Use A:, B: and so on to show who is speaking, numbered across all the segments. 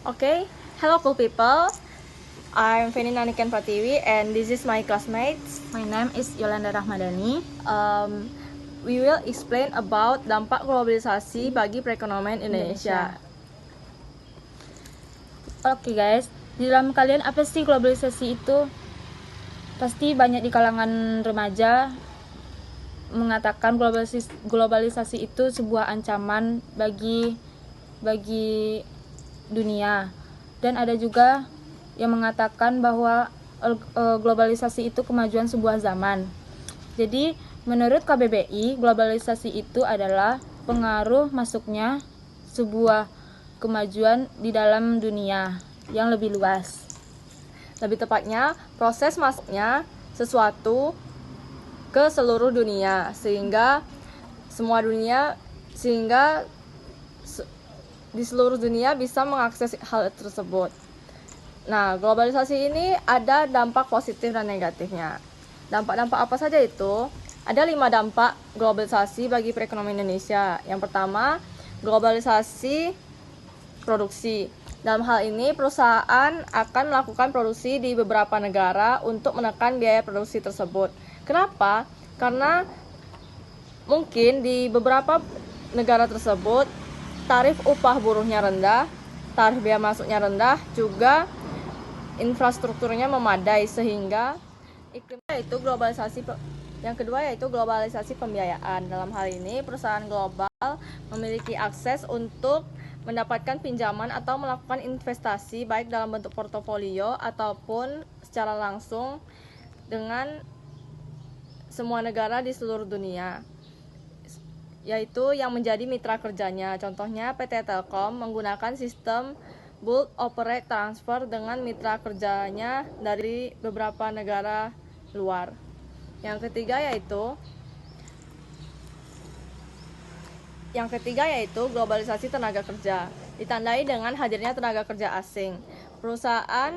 A: Okay, hello cool people. I'm Feni Naniken Pratiwi and this is my classmates.
B: My name is Yolanda Rahmadani.
A: We will explain about dampak globalisasi bagi perekonomian Indonesia.
B: Oke guys, di dalam kalian apa sih globalisasi itu? Pasti banyak di kalangan remaja mengatakan globalisasi itu sebuah ancaman bagi dunia. Dan ada juga yang mengatakan bahwa globalisasi itu kemajuan sebuah zaman. Jadi, menurut KBBI, globalisasi itu adalah pengaruh masuknya sebuah kemajuan di dalam dunia yang lebih luas.
A: Lebih tepatnya, proses masuknya sesuatu ke seluruh dunia sehingga di seluruh dunia bisa mengakses hal tersebut. Nah, globalisasi ini ada dampak positif dan negatifnya. Dampak-dampak apa saja itu? Ada 5 dampak globalisasi bagi perekonomian Indonesia. Yang pertama, globalisasi produksi. Dalam hal ini, perusahaan akan melakukan produksi di beberapa negara untuk menekan biaya produksi tersebut. Kenapa? Karena mungkin di beberapa negara tersebut tarif upah buruhnya rendah, tarif biaya masuknya rendah, juga infrastrukturnya memadai sehingga iklimnya itu globalisasi. Yang kedua yaitu globalisasi pembiayaan. Dalam hal ini, perusahaan global memiliki akses untuk mendapatkan pinjaman atau melakukan investasi baik dalam bentuk portofolio ataupun secara langsung dengan semua negara di seluruh dunia, yaitu yang menjadi mitra kerjanya. Contohnya PT Telkom menggunakan sistem bulk operate transfer dengan mitra kerjanya dari beberapa negara luar. Yang ketiga yaitu globalisasi tenaga kerja. Ditandai dengan hadirnya tenaga kerja asing. Perusahaan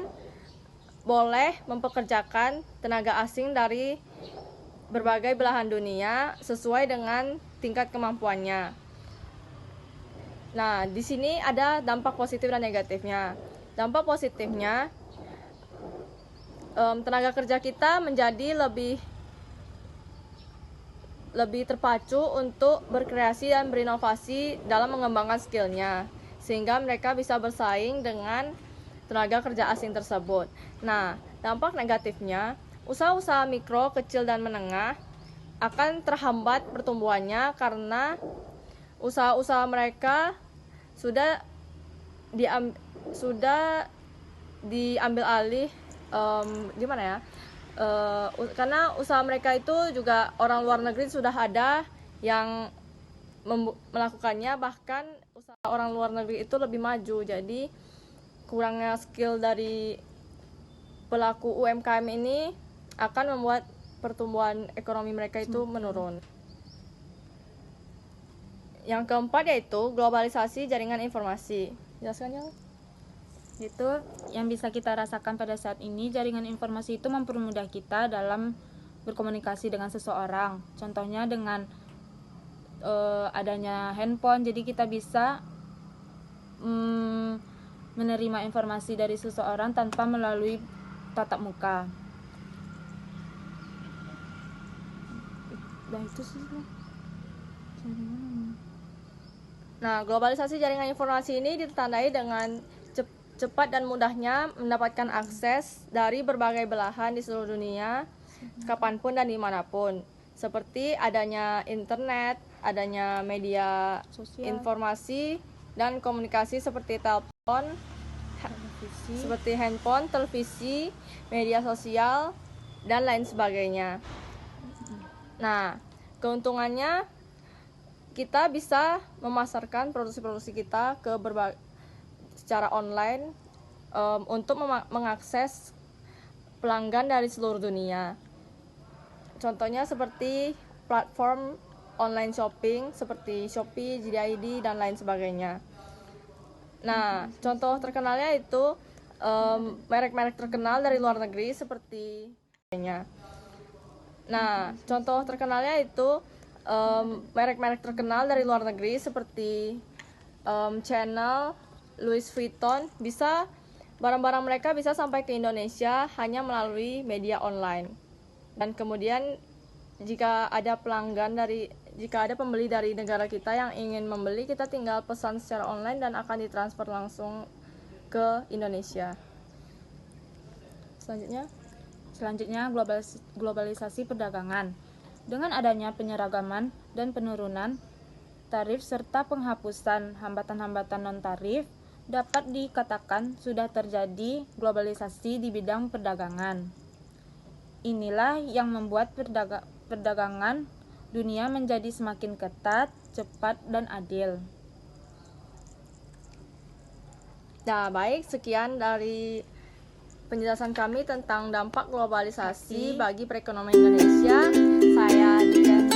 A: boleh mempekerjakan tenaga asing dari berbagai belahan dunia sesuai dengan tingkat kemampuannya. Nah, di sini ada dampak positif dan negatifnya. Dampak positifnya, tenaga kerja kita menjadi lebih terpacu untuk berkreasi dan berinovasi dalam mengembangkan skillnya, sehingga mereka bisa bersaing dengan tenaga kerja asing tersebut. Nah, dampak negatifnya, usaha-usaha mikro, kecil, dan menengah akan terhambat pertumbuhannya karena usaha-usaha mereka sudah diambil alih, karena usaha mereka itu juga orang luar negeri sudah ada yang melakukannya, bahkan usaha orang luar negeri itu lebih maju. Jadi kurangnya skill dari pelaku UMKM ini akan membuat pertumbuhan ekonomi mereka itu menurun. Yang keempat yaitu globalisasi jaringan informasi. Jelaskan ya.
B: Itu yang bisa kita rasakan pada saat ini, jaringan informasi itu mempermudah kita dalam berkomunikasi dengan seseorang. Contohnya dengan adanya handphone, jadi kita bisa menerima informasi dari seseorang tanpa melalui tatap muka. Dan itu sih.
A: Nah, globalisasi jaringan informasi ini ditandai dengan cepat dan mudahnya mendapatkan akses dari berbagai belahan di seluruh dunia, kapanpun dan dimanapun. Seperti adanya internet, adanya media
B: Sosial,
A: informasi dan komunikasi seperti seperti handphone, televisi, media sosial, dan lain sebagainya. Nah, keuntungannya kita bisa memasarkan produksi-produksi kita ke secara online untuk mengakses pelanggan dari seluruh dunia. Contohnya seperti platform online shopping seperti Shopee, JD.ID, dan lain sebagainya. Nah, contoh terkenalnya itu merek-merek terkenal dari luar negeri seperti merek-merek terkenal dari luar negeri seperti Channel, Louis Vuitton barang-barang mereka bisa sampai ke Indonesia hanya melalui media online. Dan kemudian jika ada pembeli dari negara kita yang ingin membeli, kita tinggal pesan secara online dan akan ditransfer langsung ke Indonesia.
B: Selanjutnya globalisasi perdagangan. Dengan adanya penyeragaman dan penurunan tarif serta penghapusan hambatan-hambatan non-tarif, dapat dikatakan sudah terjadi globalisasi di bidang perdagangan. Inilah yang membuat perdagangan dunia menjadi semakin ketat, cepat, dan adil.
A: Nah, baik, sekian dari penjelasan kami tentang dampak globalisasi bagi perekonomian Indonesia. Saya Dian